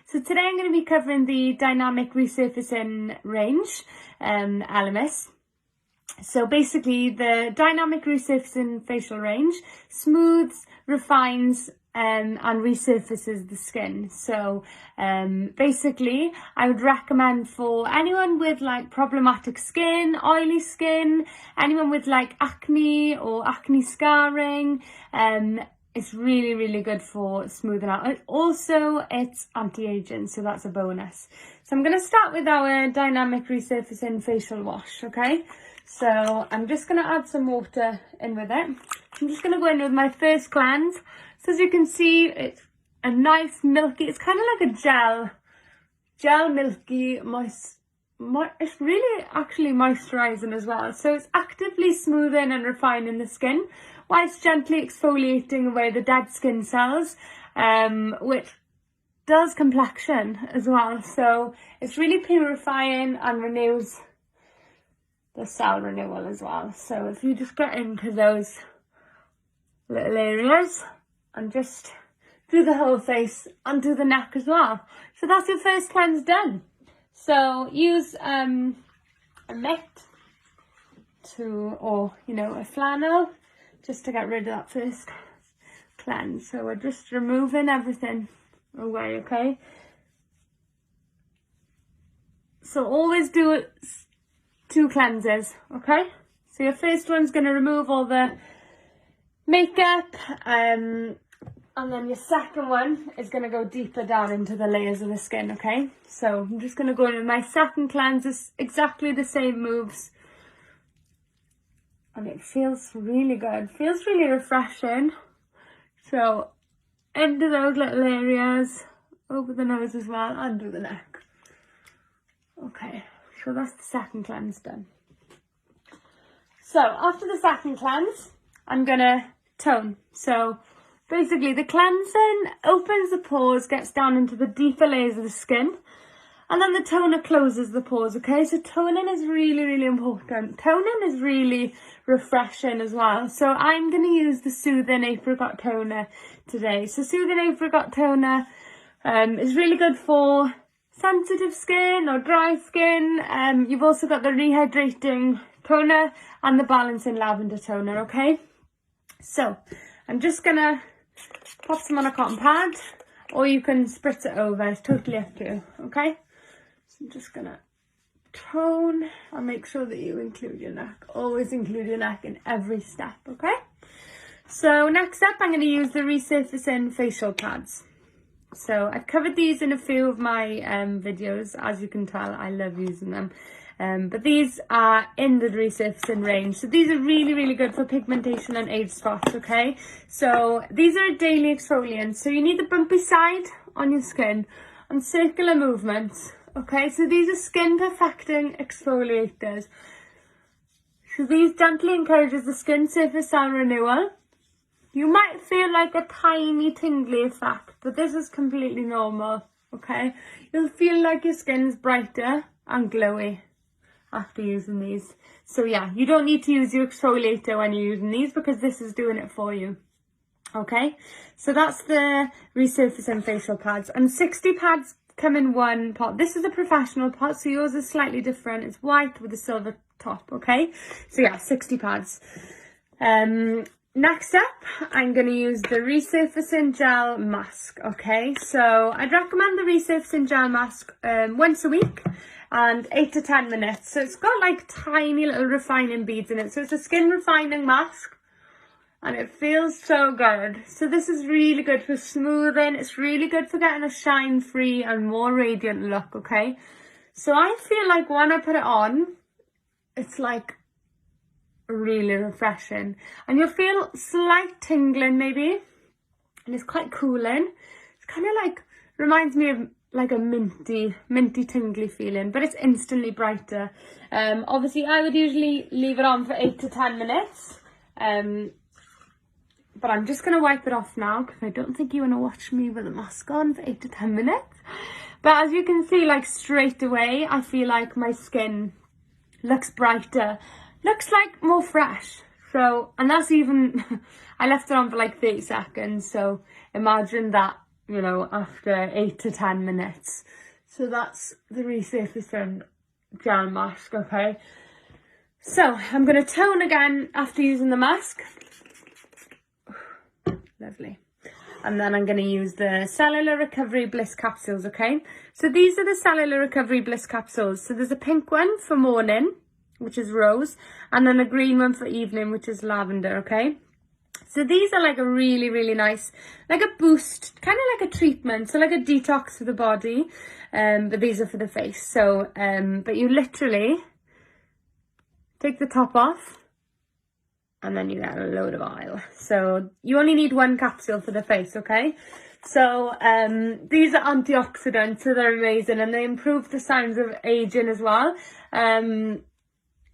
So today I'm going to be covering the dynamic resurfacing range, Elemis. So basically the dynamic resurfacing facial range smooths, refines and resurfaces the skin. So basically I would recommend for anyone with like problematic skin, oily skin, anyone with like acne or acne scarring, it's really, really good for smoothing out. And also, it's anti-aging, so that's a bonus. So I'm going to start with our dynamic resurfacing facial wash, okay? So I'm just going to add some water in with it. I'm just going to go in with my first cleanse. So as you can see, it's a nice milky, it's kind of like a gel milky, it's really actually moisturising as well. So it's actively smoothing and refining the skin, whilst gently exfoliating away the dead skin cells, which does complexion as well. So it's really purifying and renews the cell renewal as well. So if you just get into those little areas and just do the whole face and do the neck as well. So that's your first cleanse done. So use a mitt or a flannel just to get rid of that first cleanse. So we're just removing everything away, okay? So always do 2 cleanses, okay? So your first one's going to remove all the makeup, and then your second one is going to go deeper down into the layers of the skin, okay? So I'm just going to go in with my second cleanse. It's exactly the same moves. And it feels really good. Feels really refreshing. So into those little areas, over the nose as well, and do the neck. Okay, so that's the second cleanse done. So after the second cleanse, I'm going to tone. So basically, the cleansing opens the pores, gets down into the deeper layers of the skin, and then the toner closes the pores, okay? So toning is really, really important. Toning is really refreshing as well. So I'm going to use the Soothing Apricot Toner today. So Soothing Apricot Toner is really good for sensitive skin or dry skin. You've also got the Rehydrating Toner and the Balancing Lavender Toner, okay? So I'm just going to pop some on a cotton pad, or you can spritz it over. It's totally up to you, okay? So I'm just gonna tone and make sure that you include your neck. Always include your neck in every step, okay? So next up, I'm going to use the resurfacing facial pads. So I've covered these in a few of my videos. As you can tell, I love using them. But these are in the resurfacing range. So these are really, really good for pigmentation and age spots, okay? So these are a daily exfoliant. So you need the bumpy side on your skin and circular movements, okay? So these are skin perfecting exfoliators. So these gently encourages the skin surface cell renewal. You might feel like a tiny tingly effect, but this is completely normal, okay? You'll feel like your skin's brighter and glowy after using these. So yeah, you don't need to use your exfoliator when you're using these because this is doing it for you. Okay, so that's the resurfacing facial pads, and 60 pads come in one pot. This is a professional pot, so yours is slightly different. It's white with a silver top, okay? So yeah, 60 pads. Next up, I'm going to use the resurfacing gel mask, okay? So I'd recommend the resurfacing gel mask once a week and 8 to 10 minutes. So it's got like tiny little refining beads in it. So it's a skin refining mask and it feels so good. So this is really good for smoothing. It's really good for getting a shine-free and more radiant look, okay? So I feel like when I put it on, it's like really refreshing. And you'll feel slight tingling maybe. And it's quite cooling. It's kind of like, reminds me of like a minty tingly feeling, but it's instantly brighter. Obviously I would usually leave it on for 8 to 10 minutes. But I'm just going to wipe it off now because I don't think you want to watch me with a mask on for 8 to 10 minutes. But as you can see, like straight away, I feel like my skin looks brighter, looks like more fresh. So, and that's even, I left it on for like 30 seconds. So imagine that you know, after 8 to 10 minutes. So that's the resurfacing gel mask, okay? So I'm going to tone again after using the mask. Lovely. And then I'm going to use the Cellular Recovery Bliss capsules, okay? So these are the Cellular Recovery Bliss capsules. So there's a pink one for morning, which is rose, and then a green one for evening, which is lavender, okay? So these are like a really, really nice, like a boost, kind of like a treatment, so like a detox for the body, but these are for the face. So, but you literally take the top off, and then you get a load of oil. So you only need one capsule for the face, okay? So these are antioxidants, so they're amazing, and they improve the signs of aging as well.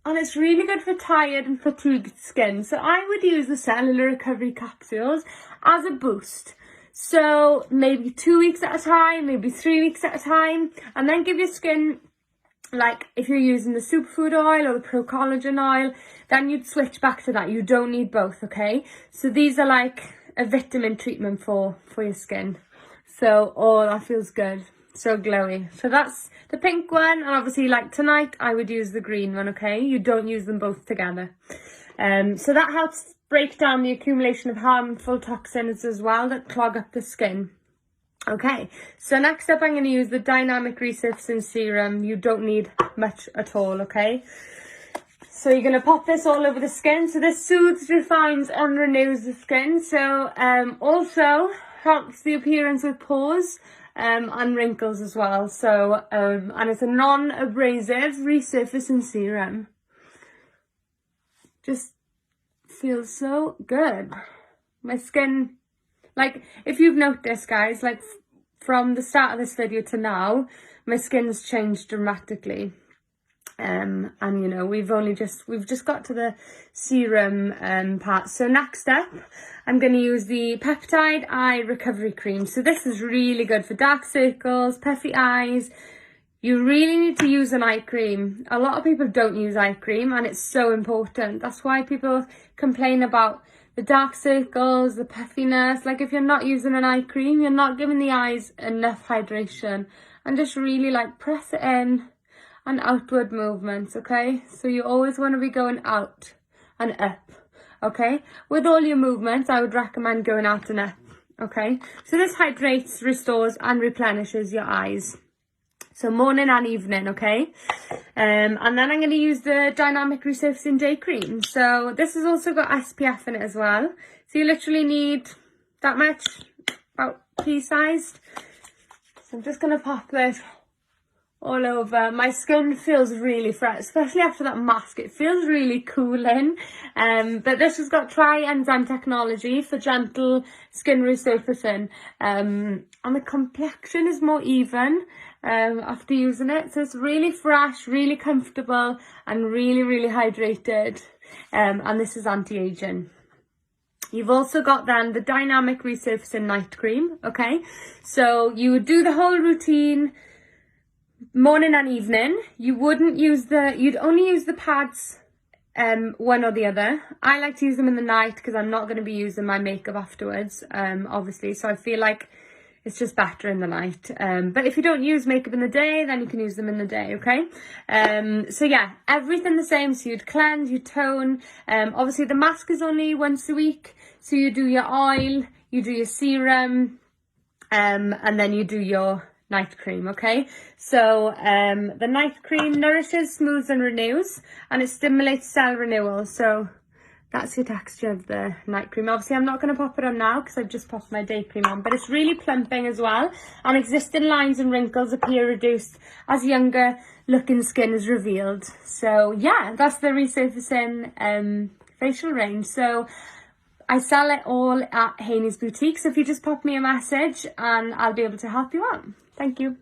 And it's really good for tired and fatigued skin. So I would use the Cellular Recovery capsules as a boost. So maybe 2 weeks at a time, maybe 3 weeks at a time, and then give your skin, like if you're using the superfood oil or the Pro Collagen oil, then you'd switch back to that. You don't need both, okay? So these are like a vitamin treatment for your skin. So, oh, that feels good. So glowy. So that's the pink one, and obviously like tonight I would use the green one, okay? You don't use them both together. So that helps break down the accumulation of harmful toxins as well that clog up the skin. Okay, so next up I'm going to use the Dynamic Resurfacing Serum. You don't need much at all, okay? So you're going to pop this all over the skin. So this soothes, refines and renews the skin. So also helps the appearance with pores and wrinkles as well. So and it's a non-abrasive resurfacing serum. Just feels so good. My skin, like if you've noticed guys, like from the start of this video to now, my skin's changed dramatically. And you know, we've just got to the serum part. So next up I'm going to use the Peptide Eye Recovery Cream. So this is really good for dark circles, puffy eyes. You really need to use an eye cream. A lot of people don't use eye cream, and it's so important. That's why people complain about the dark circles, the puffiness. Like if you're not using an eye cream, you're not giving the eyes enough hydration. And just really like press it in. And outward movements, okay? So you always want to be going out and up, okay? With all your movements, I would recommend going out and up, okay? So this hydrates, restores and replenishes your eyes. So morning and evening, okay? And then I'm going to use the Dynamic Resurfacing Day Cream. So this has also got SPF in it as well. So you literally need that much, about pea-sized. So I'm just going to pop this all over. My skin feels really fresh, especially after that mask. It feels really cooling. But this has got tri-enzyme technology for gentle skin resurfacing. And the complexion is more even after using it. So it's really fresh, really comfortable and really, really hydrated. And this is anti-aging. You've also got then the Dynamic Resurfacing Night Cream, okay? So you would do the whole routine morning and evening. You'd only use the pads one or the other. I like to use them in the night because I'm not going to be using my makeup afterwards, obviously, so I feel like it's just better in the night. But if you don't use makeup in the day, then you can use them in the day, okay? So yeah, everything the same. So you'd cleanse, you tone. Obviously the mask is only once a week, so you do your oil, you do your serum, and then you do your night cream, okay? So the night cream nourishes, smooths and renews, and it stimulates cell renewal. So that's your texture of the night cream. Obviously I'm not going to pop it on now because I've just popped my day cream on, but it's really plumping as well, and existing lines and wrinkles appear reduced as younger looking skin is revealed. So yeah, that's the resurfacing facial range. So I sell it all at Haney's Boutique, so if you just pop me a message and I'll be able to help you out. Thank you.